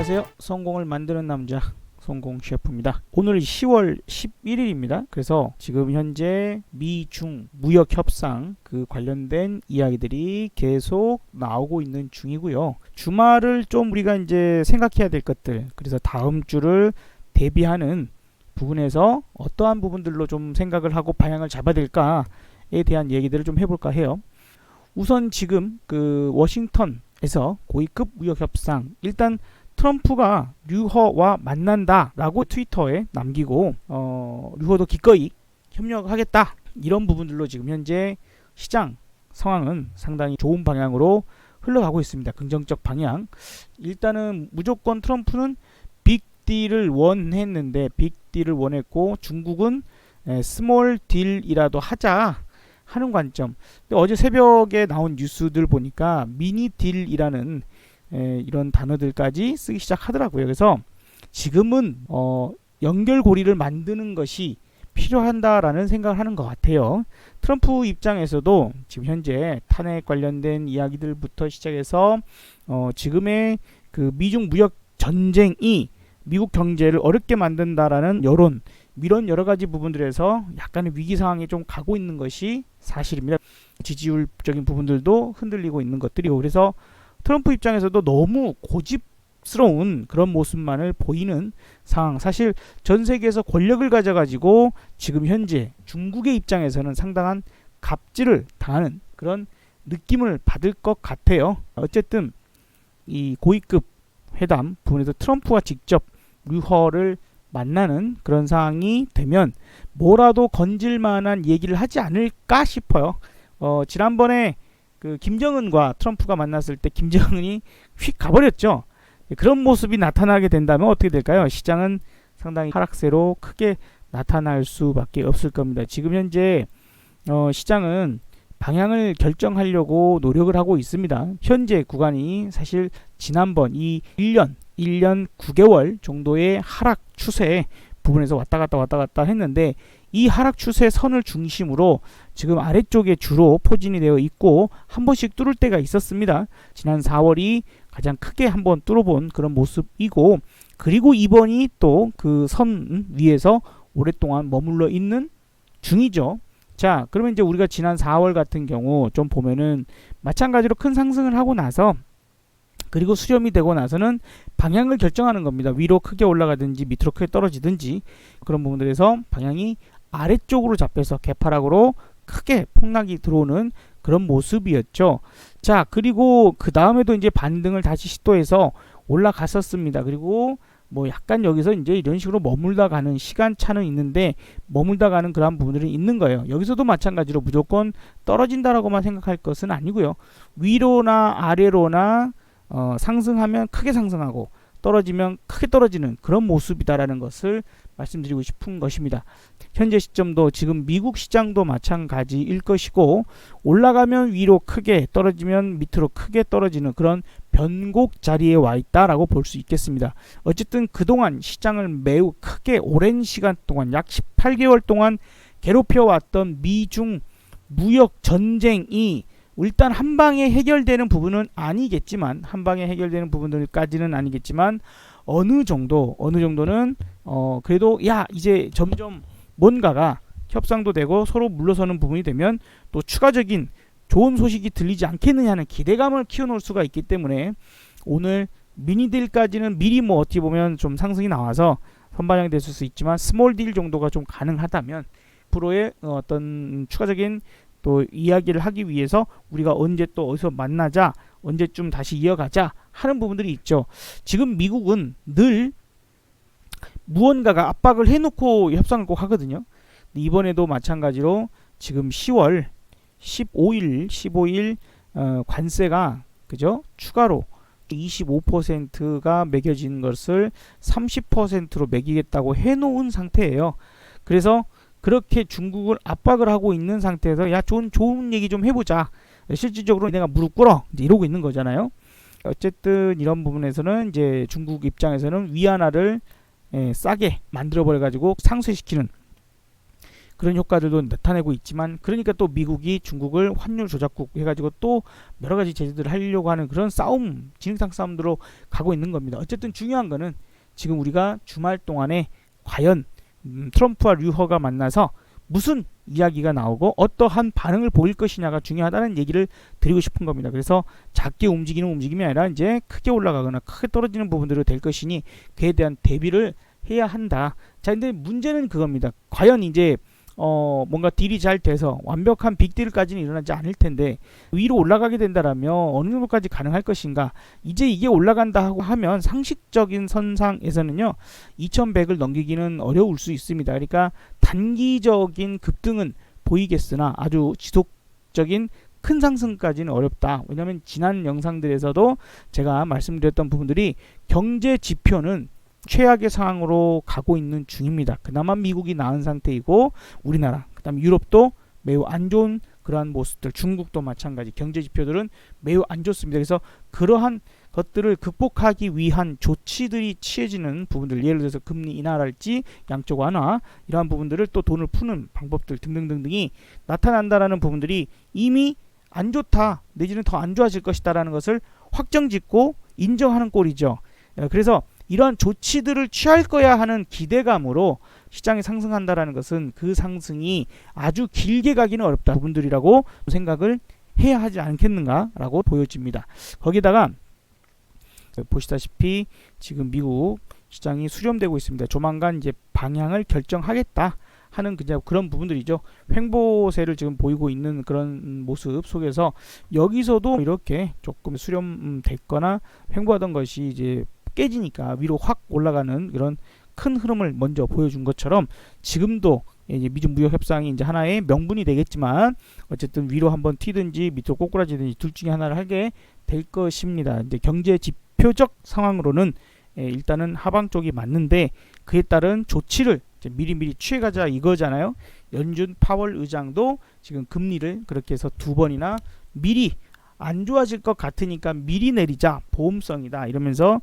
안녕하세요. 성공을 만드는 남자 성공 셰프입니다. 오늘 10월 11일입니다. 그래서 지금 현재 미중 무역 협상 그 관련된 이야기들이 계속 나오고 있는 중이고요. 주말을 좀 우리가 이제 생각해야 될 것들, 그래서 다음 주를 대비하는 부분에서 어떠한 부분들로 좀 생각을 하고 방향을 잡아야 될까에 대한 얘기들을 좀 해볼까 해요. 우선 지금 그 워싱턴에서 고위급 무역 협상, 일단 트럼프가 류허와 만난다라고 트위터에 남기고 류허도 기꺼이 협력하겠다, 이런 부분들로 지금 현재 시장 상황은 상당히 좋은 방향으로 흘러가고 있습니다. 긍정적 방향. 일단은 무조건 트럼프는 빅딜을 원했는데 빅딜을 원했고, 중국은 스몰 딜이라도 하자 하는 관점. 근데 어제 새벽에 나온 뉴스들 보니까 미니 딜이라는 이런 단어들까지 쓰기 시작하더라고요. 그래서 지금은 연결고리를 만드는 것이 필요한다라는 생각을 하는 것 같아요. 트럼프 입장에서도 지금 현재 탄핵 관련된 이야기들부터 시작해서 지금의 그 미중 무역 전쟁이 미국 경제를 어렵게 만든다라는 여론, 이런 여러 가지 부분들에서 약간의 위기 상황에 좀 가고 있는 것이 사실입니다. 지지율적인 부분들도 흔들리고 있는 것들이고, 그래서 트럼프 입장에서도 너무 고집스러운 그런 모습만을 보이는 상황. 사실 전 세계에서 권력을 가져가지고 지금 현재 중국의 입장에서는 상당한 갑질을 당하는 그런 느낌을 받을 것 같아요. 어쨌든 이 고위급 회담 부분에서 트럼프가 직접 류허를 만나는 그런 상황이 되면 뭐라도 건질 만한 얘기를 하지 않을까 싶어요. 지난번에 그 김정은과 트럼프가 만났을 때 김정은이 휙 가버렸죠. 그런 모습이 나타나게 된다면 어떻게 될까요? 시장은 상당히 하락세로 크게 나타날 수밖에 없을 겁니다. 지금 현재 시장은 방향을 결정하려고 노력을 하고 있습니다. 현재 구간이 사실 지난번 이 1년 9개월 정도의 하락 추세 부분에서 왔다 갔다 했는데, 이 하락 추세 선을 중심으로 지금 아래쪽에 주로 포진이 되어 있고 한 번씩 뚫을 때가 있었습니다. 지난 4월이 가장 크게 한번 뚫어본 그런 모습이고, 그리고 이번이 또 그 선 위에서 오랫동안 머물러 있는 중이죠. 자, 그러면 이제 우리가 지난 4월 같은 경우 좀 보면은 마찬가지로 큰 상승을 하고 나서, 그리고 수렴이 되고 나서는 방향을 결정하는 겁니다. 위로 크게 올라가든지 밑으로 크게 떨어지든지, 그런 부분들에서 방향이 아래쪽으로 잡혀서 개파락으로 크게 폭락이 들어오는 그런 모습이었죠. 자, 그리고 그 다음에도 이제 반등을 다시 시도해서 올라갔었습니다. 그리고 뭐 약간 여기서 이제 이런 식으로 머물다 가는 시간차는 있는데, 머물다 가는 그런 부분들이 있는 거예요. 여기서도 마찬가지로 무조건 떨어진다라고만 생각할 것은 아니고요. 위로나 아래로나 상승하면 크게 상승하고 떨어지면 크게 떨어지는 그런 모습이다라는 것을 말씀드리고 싶은 것입니다. 현재 시점도 지금 미국 시장도 마찬가지일 것이고, 올라가면 위로 크게, 떨어지면 밑으로 크게 떨어지는 그런 변곡 자리에 와 있다라고 볼 수 있겠습니다. 어쨌든 그동안 시장을 매우 크게 오랜 시간 동안 약 18개월 동안 괴롭혀왔던 미중 무역 전쟁이 일단 한방에 해결되는 부분은 아니겠지만, 한방에 해결되는 부분들까지는 아니겠지만 어느 정도는 그래도 이제 점점 뭔가가 협상도 되고 서로 물러서는 부분이 되면 또 추가적인 좋은 소식이 들리지 않겠느냐는 기대감을 키워놓을 수가 있기 때문에, 오늘 미니딜까지는 미리 뭐 어떻게 보면 좀 상승이 나와서 선반영이 됐을 수 있지만, 스몰 딜 정도가 좀 가능하다면 앞으로의 어떤 추가적인 또 이야기를 하기 위해서 우리가 언제 또 어디서 만나자, 언제쯤 다시 이어가자 하는 부분들이 있죠. 지금 미국은 늘 무언가가 압박을 해놓고 협상을 꼭 하거든요. 이번에도 마찬가지로 지금 10월 15일 관세가 그죠? 추가로 25%가 매겨진 것을 30%로 매기겠다고 해놓은 상태예요. 그래서 그렇게 중국을 압박을 하고 있는 상태에서 좋은 얘기 좀 해보자, 실질적으로 내가 무릎 꿇어, 이제 이러고 있는 거잖아요. 어쨌든 이런 부분에서는 이제 중국 입장에서는 위안화를 싸게 만들어 버려 가지고 상쇄시키는 그런 효과들도 나타내고 있지만, 그러니까 또 미국이 중국을 환율 조작국 해가지고 또 여러 가지 제재들을 하려고 하는 그런 싸움, 진흙탕 싸움으로 가고 있는 겁니다. 어쨌든 중요한 거는 지금 우리가 주말 동안에 과연 트럼프와 류허가 만나서 무슨 이야기가 나오고 어떠한 반응을 보일 것이냐가 중요하다는 얘기를 드리고 싶은 겁니다. 그래서 작게 움직이는 움직임이 아니라 이제 크게 올라가거나 크게 떨어지는 부분들이 될 것이니 그에 대한 대비를 해야 한다. 자, 근데 문제는 그겁니다. 과연 이제 뭔가 딜이 잘 돼서 완벽한 빅딜까지는 일어나지 않을 텐데 위로 올라가게 된다라면 어느 정도까지 가능할 것인가. 이제 이게 올라간다 하고 하면 상식적인 선상에서는요 2100을 넘기기는 어려울 수 있습니다. 그러니까 단기적인 급등은 보이겠으나 아주 지속적인 큰 상승까지는 어렵다. 왜냐하면 지난 영상들에서도 제가 말씀드렸던 부분들이 경제 지표는 최악의 상황으로 가고 있는 중입니다. 그나마 미국이 나은 상태이고 우리나라, 그 다음에 유럽도 매우 안 좋은 그러한 모습들, 중국도 마찬가지 경제 지표들은 매우 안 좋습니다. 그래서 그러한 것들을 극복하기 위한 조치들이 취해지는 부분들, 예를 들어서 금리 인하랄지 양적 완화 이러한 부분들을 또 돈을 푸는 방법들 등등등등이 나타난다라는 부분들이 이미 안 좋다 내지는 더 안 좋아질 것이다 라는 것을 확정짓고 인정하는 꼴이죠. 그래서 이러한 조치들을 취할 거야 하는 기대감으로 시장이 상승한다라는 것은 그 상승이 아주 길게 가기는 어렵다 부분들이라고 생각을 해야 하지 않겠는가라고 보여집니다. 거기다가 보시다시피 지금 미국 시장이 수렴되고 있습니다. 조만간 이제 방향을 결정하겠다 하는 그런 부분들이죠. 횡보세를 지금 보이고 있는 그런 모습 속에서 여기서도 이렇게 조금 수렴됐거나 횡보하던 것이 이제 깨지니까 위로 확 올라가는 그런 큰 흐름을 먼저 보여준 것처럼 지금도 이제 미중 무역 협상이 이제 하나의 명분이 되겠지만 어쨌든 위로 한번 튀든지 밑으로 꼬꾸라지든지 둘 중에 하나를 하게 될 것입니다. 이제 경제 지표적 상황으로는 일단은 하방 쪽이 맞는데 그에 따른 조치를 이제 미리미리 취해가자 이거잖아요. 연준 파월 의장도 지금 금리를 그렇게 해서 2번이나 미리 안 좋아질 것 같으니까 미리 내리자, 보험성이다 이러면서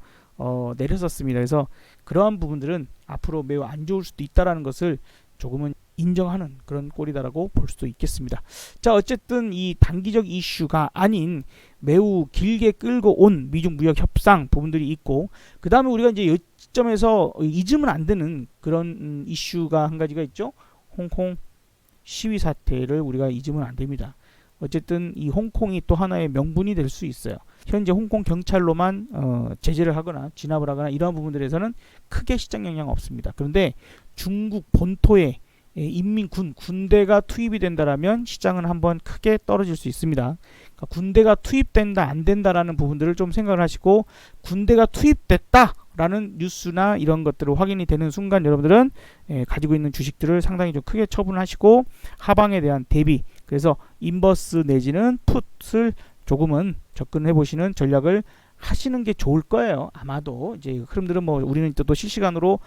내렸었습니다. 그래서 그러한 부분들은 앞으로 매우 안 좋을 수도 있다라는 것을 조금은 인정하는 그런 꼴이다라고 볼 수도 있겠습니다. 자, 어쨌든 이 단기적 이슈가 아닌 매우 길게 끌고 온 미중 무역 협상 부분들이 있고, 그 다음에 우리가 이제 이 시점에서 잊으면 안 되는 그런 이슈가 한 가지가 있죠. 홍콩 시위 사태를 우리가 잊으면 안 됩니다. 어쨌든 이 홍콩이 또 하나의 명분이 될 수 있어요. 현재 홍콩 경찰로만 제재를 하거나 진압을 하거나 이러한 부분들에서는 크게 시장 영향 없습니다. 그런데 중국 본토에 인민군, 군대가 투입이 된다라면 시장은 한번 크게 떨어질 수 있습니다. 그러니까 군대가 투입된다 안 된다라는 부분들을 좀 생각을 하시고, 군대가 투입됐다라는 뉴스나 이런 것들을 확인이 되는 순간 여러분들은 가지고 있는 주식들을 상당히 좀 크게 처분하시고 하방에 대한 대비, 그래서 인버스 내지는 풋을 조금은 접근해 보시는 전략을 하시는 게 좋을 거예요. 아마도 이제 흐름들은 뭐 우리는 또 실시간으로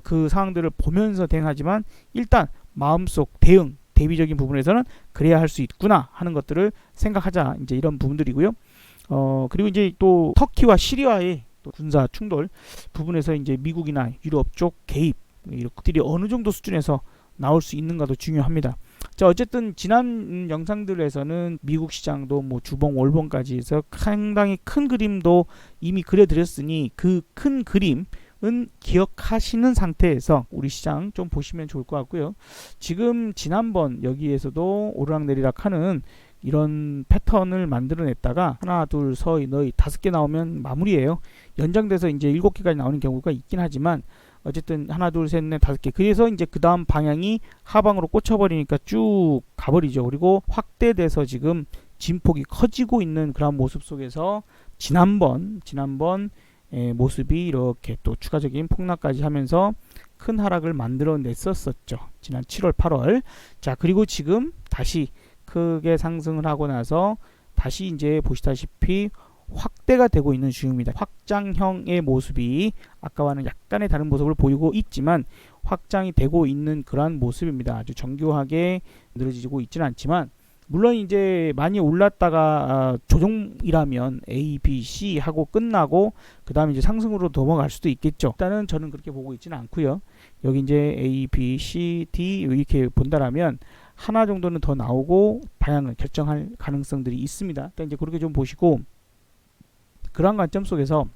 그 상황들을 보면서 대응하지만 일단 마음속 대응, 대비적인 부분에서는 그래야 할 수 있구나 하는 것들을 생각하자, 이제 이런 부분들이고요. 그리고 이제 또 터키와 시리아의 또 군사 충돌 부분에서 이제 미국이나 유럽 쪽 개입, 이런 것들이 어느 정도 수준에서 나올 수 있는가도 중요합니다. 자, 어쨌든 지난 영상들에서는 미국 시장도 뭐 주봉 월봉까지 해서 상당히 큰 그림도 이미 그려드렸으니 그 큰 그림은 기억하시는 상태에서 우리 시장 좀 보시면 좋을 것 같고요. 지금 지난번 여기에서도 오르락내리락 하는 이런 패턴을 만들어냈다가 하나 둘 서이 너희 5개 나오면 마무리예요. 연장돼서 이제 7개까지 나오는 경우가 있긴 하지만 어쨌든 하나 둘 셋 넷 5개, 그래서 이제 그 다음 방향이 하방으로 꽂혀버리니까 쭉 가버리죠. 그리고 확대돼서 지금 진폭이 커지고 있는 그런 모습 속에서 지난번 모습이 이렇게 또 추가적인 폭락까지 하면서 큰 하락을 만들어냈었죠. 지난 7월 8월. 자, 그리고 지금 다시 크게 상승을 하고 나서 다시 이제 보시다시피 확대가 되고 있는 중입니다. 확장형의 모습이 아까와는 약간의 다른 모습을 보이고 있지만 확장이 되고 있는 그러한 모습입니다. 아주 정교하게 늘어지고 있지는 않지만 물론 이제 많이 올랐다가 조정이라면 A, B, C 하고 끝나고 그 다음에 이제 상승으로 넘어갈 수도 있겠죠. 일단은 저는 그렇게 보고 있지는 않고요. 여기 이제 A, B, C, D 이렇게 본다라면 하나 정도는 더 나오고 방향을 결정할 가능성들이 있습니다. 일단 이제 그렇게 좀 보시고 그러한 관점 속에서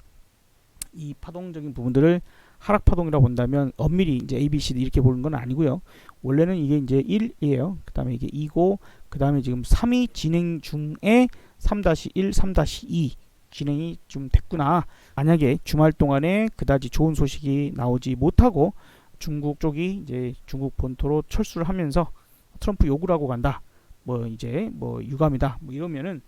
이 파동적인 부분들을 하락 파동이라고 본다면 엄밀히 이제 A, B, C, D 이렇게 보는 건 아니고요. 원래는 이게 이제 1이에요. 그 다음에 이게 2고 그 다음에 지금 3이 진행 중에 3-1, 3-2 진행이 좀 됐구나. 만약에 주말 동안에 그다지 좋은 소식이 나오지 못하고 중국 쪽이 이제 중국 본토로 철수를 하면서 트럼프 요구를 하고 간다. 뭐 이제 뭐 유감이다. 뭐 이러면은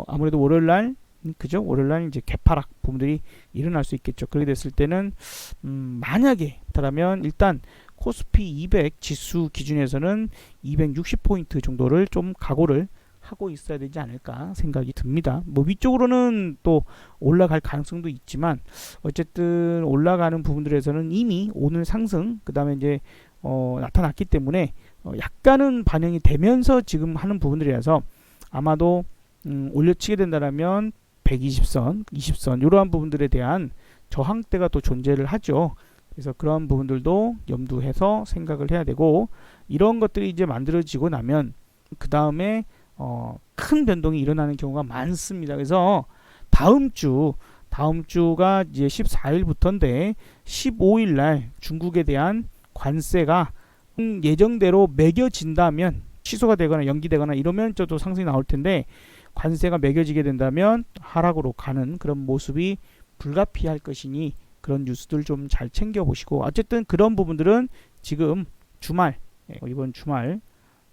아무래도 월요일 날 그죠? 월요일날 이제 개파락 부분들이 일어날 수 있겠죠. 그렇게 됐을 때는 만약에 그렇다면 일단 코스피 200 지수 기준에서는 260포인트 정도를 좀 각오를 하고 있어야 되지 않을까 생각이 듭니다. 뭐 위쪽으로는 또 올라갈 가능성도 있지만 어쨌든 올라가는 부분들에서는 이미 오늘 상승 그 다음에 이제 나타났기 때문에 약간은 반영이 되면서 지금 하는 부분들이라서 아마도 올려치게 된다면 120선, 20선 이러한 부분들에 대한 저항대가 또 존재를 하죠. 그래서 그런 부분들도 염두해서 생각을 해야 되고 이런 것들이 이제 만들어지고 나면 그 다음에 큰 변동이 일어나는 경우가 많습니다. 그래서 다음 주가 이제 14일부터인데 15일 날 중국에 대한 관세가 예정대로 매겨진다면 취소가 되거나 연기되거나 이러면 저도 상승이 나올 텐데 관세가 매겨지게 된다면 하락으로 가는 그런 모습이 불가피할 것이니 그런 뉴스들 좀 잘 챙겨보시고 어쨌든 그런 부분들은 지금 주말 이번 주말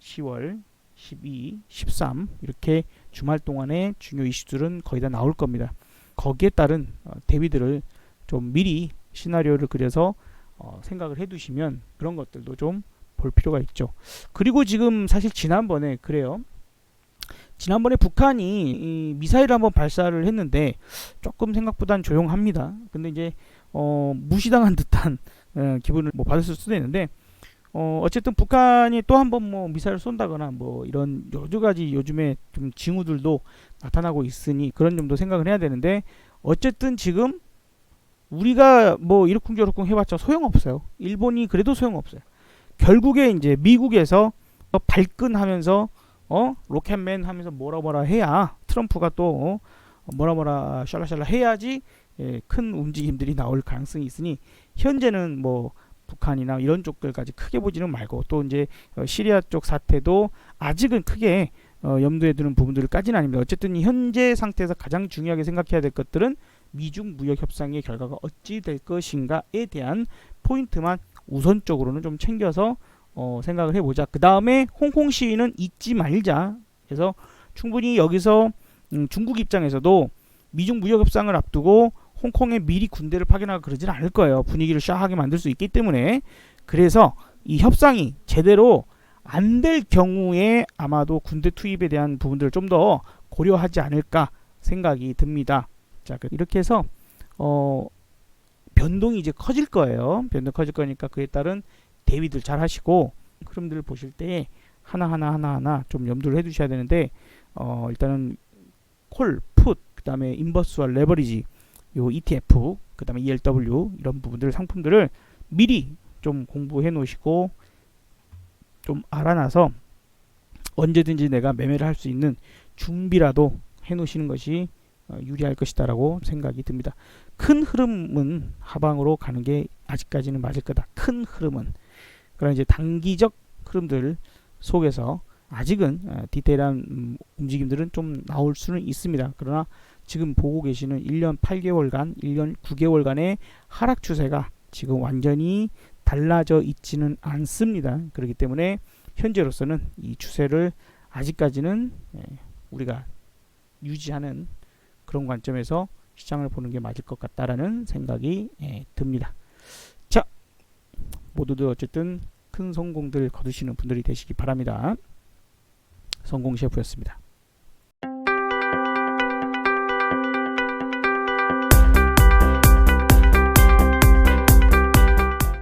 10월 12, 13 이렇게 주말 동안에 중요 이슈들은 거의 다 나올 겁니다. 거기에 따른 대비들을 좀 미리 시나리오를 그려서 생각을 해두시면 그런 것들도 좀 볼 필요가 있죠. 그리고 지금 사실 지난번에 그래요. 지난번에 북한이 이 미사일을 한번 발사를 했는데 조금 생각보다는 조용합니다. 근데 이제 무시당한 듯한 기분을 뭐 받을 수도 있는데 어쨌든 북한이 또 한번 뭐 미사일을 쏜다거나 뭐 이런 여러 가지 요즘에 좀 징후들도 나타나고 있으니 그런 점도 생각을 해야 되는데 어쨌든 지금 우리가 뭐 이러쿵저러쿵 해봤자 소용없어요. 일본이 그래도 소용없어요. 결국에 이제 미국에서 발끈하면서 로켓맨 하면서 뭐라 해야 트럼프가 또 뭐라 샬라샬라 해야지 큰 움직임들이 나올 가능성이 있으니 현재는 뭐 북한이나 이런 쪽들까지 크게 보지는 말고 또 이제 시리아 쪽 사태도 아직은 크게 염두에 두는 부분들까지는 아닙니다. 어쨌든 현재 상태에서 가장 중요하게 생각해야 될 것들은 미중 무역 협상의 결과가 어찌 될 것인가에 대한 포인트만 우선적으로는 좀 챙겨서 생각을 해보자. 그 다음에 홍콩 시위는 잊지 말자. 그래서 충분히 여기서 중국 입장에서도 미중 무역 협상을 앞두고 홍콩에 미리 군대를 파견하고 그러지는 않을 거예요. 분위기를 샤하게 만들 수 있기 때문에. 그래서 이 협상이 제대로 안 될 경우에 아마도 군대 투입에 대한 부분들을 좀 더 고려하지 않을까 생각이 듭니다. 자, 이렇게 해서 변동이 이제 커질 거예요. 변동 커질 거니까 그에 따른 대비들 잘 하시고 흐름들을 보실 때 하나하나 좀 염두를 해두셔야 되는데 일단은 콜, 풋, 그 다음에 인버스와 레버리지 요 ETF, 그 다음에 ELW 이런 부분들 상품들을 미리 좀 공부해 놓으시고 좀 알아놔서 언제든지 내가 매매를 할 수 있는 준비라도 해 놓으시는 것이 유리할 것이다 라고 생각이 듭니다. 큰 흐름은 하방으로 가는 게 아직까지는 맞을 거다. 큰 흐름은. 그러나 이제 단기적 흐름들 속에서 아직은 디테일한 움직임들은 좀 나올 수는 있습니다. 그러나 지금 보고 계시는 1년 8개월간, 1년 9개월간의 하락 추세가 지금 완전히 달라져 있지는 않습니다. 그렇기 때문에 현재로서는 이 추세를 아직까지는 우리가 유지하는 그런 관점에서 시장을 보는 게 맞을 것 같다라는 생각이 듭니다. 자, 모두들 어쨌든 큰 성공들 거두시는 분들이 되시기 바랍니다. 성공 셰프였습니다.